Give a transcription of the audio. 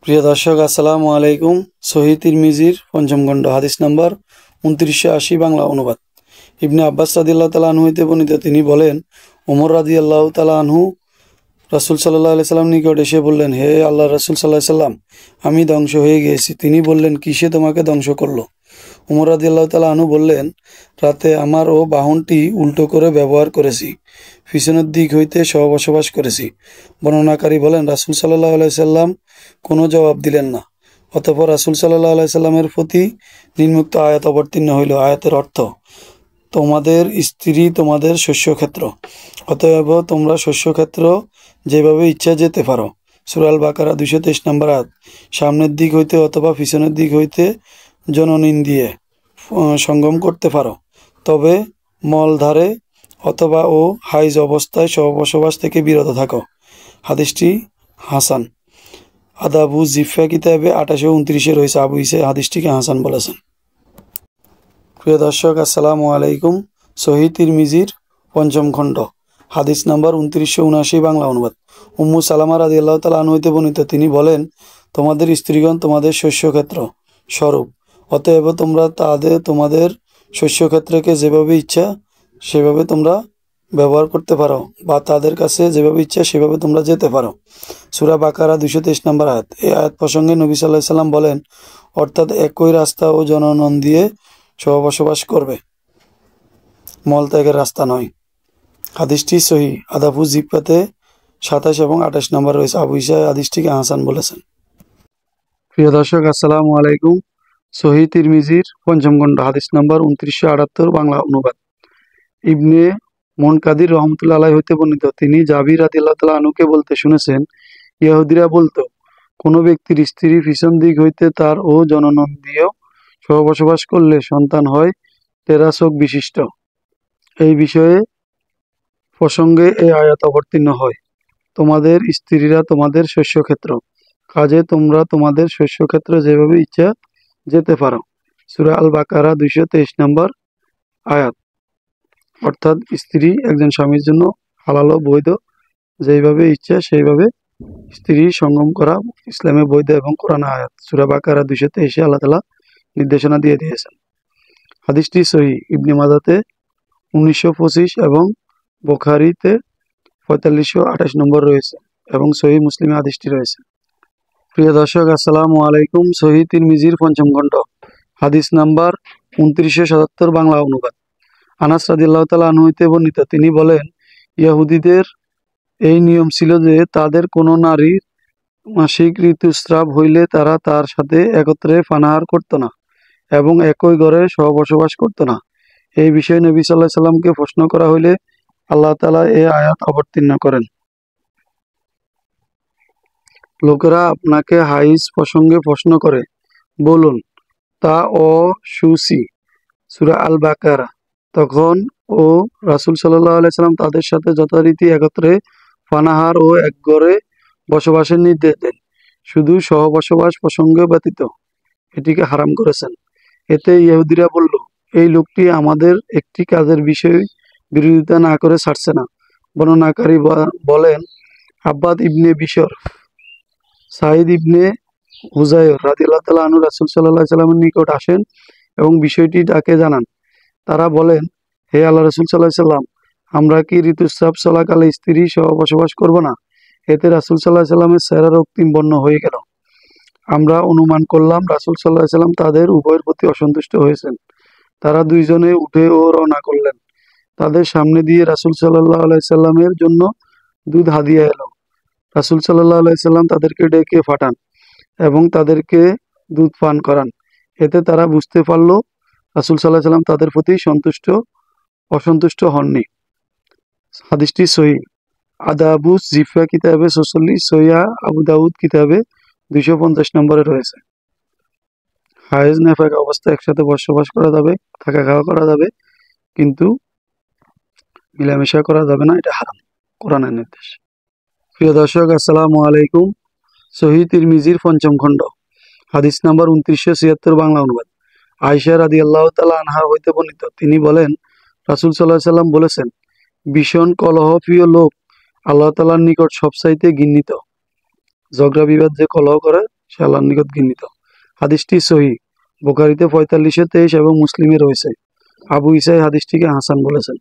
প্রিয় দর্শক, আসসালামু আলাইকুম। সহি তিরমিজির পঞ্চম খণ্ড, হাদিস নাম্বার 2980, বাংলা অনুবাদ। ইবনে আব্বাস রাদিয়াল্লাহু তাআলা আনহু হইতে বর্ণিত, তিনি বলেন, ওমর রাদিয়াল্লাহু তাআলা আনহু রাসূল সাল্লাল্লাহু আলাইহি সাল্লাম নিকট এসে বললেন, হে আল্লাহর রাসূল সাল্লাল্লাহু আলাইহি সাল্লাম, আমি ধ্বংস হয়ে গিয়েছি। তিনি বললেন, কিসে তোমাকে ধ্বংস করলো? ওমর রাদিয়াল্লাহু তাআলা আনহু বললেন, রাতে আমার ও বাহনটি উল্টো করে ব্যবহার করেছি, পিছনের দিক হইতে সহবসবাস করেছি। বর্ণনাকারী বলেন, রাসূল সাল্লাল্লাহু আলাইহি সাল্লাম কোনো জবাব দিলেন না। অতঃপর রাসূল সাল্লাল্লাহু আলাইহি সাল্লামের প্রতি নিম্নোক্ত আয়াত অবতীর্ণ হইল। আয়াতের অর্থ, তোমাদের স্ত্রী তোমাদের শস্যক্ষেত্র, অতএব তোমরা শস্যক্ষেত্র যেভাবে ইচ্ছা যেতে পারো। সূরা আল বাকারা 223 নম্বর আয়াত। সামনের দিক হইতে অথবা পিছনের দিক হইতে জননীন দিয়ে সঙ্গম করতে পারো, তবে মলধারে অথবা ও হাইজ অবস্থায় সহবসবাস থেকে বিরত থাকো। হাদিসটি হাসান। আদাবু জিফা কিতাবে 28 ও 29 রয়েছে। আবু ঈসা হাদিসটিকে হাসান বলেছেন। প্রিয় দর্শক, আসসালামু আলাইকুম। সহি তিরমিজির পঞ্চম খণ্ড, হাদিস নাম্বার 2979, বাংলা অনুবাদ। উম্মু সালামা রাদিয়াল্লাহু তাআলা আনহা হইতে বর্ণিত, তিনি বলেন, তোমাদের স্ত্রীগণ তোমাদের শস্যক্ষেত্র স্বরূপ, অতএব তোমরা তোমাদের শস্যক্ষেত্রকে যেভাবে ইচ্ছা সেভাবে তোমরা ব্যবহার করতে পারো, বা তাদের কাছে যেভাবে ইচ্ছা সেভাবে তোমরা যেতে পারো। সূরা বাকারা 223 নম্বর আয়াত। এই আয়াত প্রসঙ্গে নবী সাল্লাল্লাহু আলাইহি সাল্লাম বলেন, অর্থাৎ একই রাস্তা ও জননন দিয়ে সহবসবাস করবে, মলত্যাগের রাস্তা নয়। হাদিসটি সহি। আদাবু জিফাতে 27 এবং 28 নম্বর রয়েছে। আবু ঈসা হাদিসটিকে হাসান বলেছেন। প্রিয় দর্শক, আসসালামু আলাইকুম। সহি তিরমিজির পঞ্চম খণ্ড, হাদিস নাম্বার 2978, বাংলা অনুবাদ। ইবনে মুনকাদির রহমতুল্লাহ আলাইহি হইতে বর্ণিত, তিনি জাবির রাদিয়াল্লাহু তাআলা আনহুকে বলতে শুনেছেন, ইহুদিরা বলতো, কোনো ব্যক্তির স্ত্রী পিছন দিক হইতে তার ও জননন দিয়েও সহবসবাস করলে সন্তান হয় 13 চোখ বিশিষ্ট। এই বিষয়ে প্রসঙ্গে এই আয়াত অবতীর্ণ হয়, তোমাদের স্ত্রীরা তোমাদের শস্যক্ষেত্র, কাজে তোমরা তোমাদের শস্যক্ষেত্র যেভাবে ইচ্ছা যেতে পারো। সূরা আল বাকারা 223 নম্বর আয়াত। অর্থাৎ স্ত্রী একজন স্বামীর জন্য হালাল ও বৈধ, যেইভাবে ইচ্ছা সেইভাবে স্ত্রী সঙ্গম করা ইসলামে বৈধ এবং কোরআনে আয়াত। সূরা বাকারা 223 আল্লাহ তাআলা নির্দেশনা দিয়ে দিয়েছেন। হাদিসটি সহি। ইবনে মাজাতে 1925 এবং বুখারীতে 4528 নম্বর রয়েছে, এবং সহি মুসলিমে হাদিসটি রয়েছে। প্রিয় দর্শক, আসসালামু আলাইকুম। সহি তিরমিজির পঞ্চম খণ্ড, হাদিস নাম্বার 2977, বাংলা অনুবাদ। আনাস রাদিয়াল্লাহু তাআলা আনহু হইতে বর্ণিত, তিনি বলেন, ইহুদীদের এই নিয়ম ছিল যে তাদের কোনো নারীর মাসিক ঋতুস্রাব হইলে তারা তার সাথে একত্রে পানাহার করত না এবং একই ঘরে সহবসবাস করত না। এই বিষয়ে নবী সাল্লাল্লাহু আলাইহি সাল্লামকে প্রশ্ন করা হইলে আল্লাহ তাআলা এই আয়াত অবতীর্ণ করেন, লোকেরা আপনাকে হাইজ প্রসঙ্গে প্রশ্ন করে, বলুন তা অশুচি। সূরা আল বাকারা। তখন ও রাসূল সাল্লাল্লাহু আলাইহি সাল্লাম তাদের সাথে যথারীতি একত্রে পানাহার ও এক ঘরে বসবাসের নির্দেশ দেন, শুধু সহবসবাস প্রসঙ্গ ব্যতীত এটিকে হারাম করেছেন। এতে ইহুদিরা বলল, এই লোকটি আমাদের একটি কাজের বিষয়ে বিরোধিতা না করে ছাড়ছে না। বর্ণনাকারী বলেন, আব্বাদ ইবনে বিশর, সাঈদ ইবনে হুযায়র রাদিয়াল্লাহু তাআলা আনহু রাসূল সাল্লাল্লাহু আলাইহি সাল্লামের নিকট আসেন এবং বিষয়টি তাকে জানান। তারা বলেন, হে আল্লাহ রাসূল সাল্লাল্লাহু আলাইহি সাল্লাম, আমরা কি ঋতুস্রাব চলাকালে স্ত্রী সহ বসবাস করব না? এতে রাসূল সাল্লাল্লাহু আলাইহি সাল্লামের চেহারা রক্তিম বর্ণ হয়ে গেল। আমরা অনুমান করলাম রাসূল সাল্লাল্লাহু আলাইহি সাল্লাম তাদের উভয়ের প্রতি অসন্তুষ্ট হয়েছেন। তারা দুইজনে উঠে ও রওনা করলেন। তাদের সামনে দিয়ে রাসূল সাল্লাল্লাহু আলাইহি সাল্লামের জন্য দুধ হাদিয়া এলো। রাসূল সাল্লাল্লাহু আলাইহি সাল্লাম তাদেরকে ডেকে পাঠান এবং তাদেরকে দুধ পান করান। এতে তারা বুঝতে পারল রাসূল সাল্লাল্লাহু আলাইহি সাল্লাম তাদের প্রতি অসন্তুষ্ট হননি। হাদিসটি সহিহ। আদাবু জিফা কিতাবে 46, সহিহ আবু দাউদ কিতাবে 250 নম্বরে রয়েছে। হায়েজ নেফাক অবস্থায় একসাথে বসবাস করা যাবে, থাকা খাওয়া করা যাবে, কিন্তু মিলামেশা করা যাবে না, এটা হারাম, কোরআনের নির্দেশ। প্রিয় দর্শক, আসসালামু আলাইকুম। সহি তিরমিজির পঞ্চম খণ্ড, হাদিস নাম্বার 2976, বাংলা অনুবাদ। আয়েশা রাদিয়াল্লাহু তাআলা আনহা হইতে বর্ণিত, তিনি বলেন, রাসূল সাল্লাল্লাহু আলাইহি সাল্লাম বলেছেন, ভীষণ কলহপ্রিয় লোক আল্লাহ তাআলার নিকট সবচাইতে ঘৃণিত। ঝগড়া বিবাদ যে কলহ করে সে আল্লাহর নিকট ঘৃণিত। হাদিসটি সহিহ, বুখারীতে 4523 এবং মুসলিমে রয়েছে। আবু ঈসা এই হাদিসটিকে হাসান বলেছেন।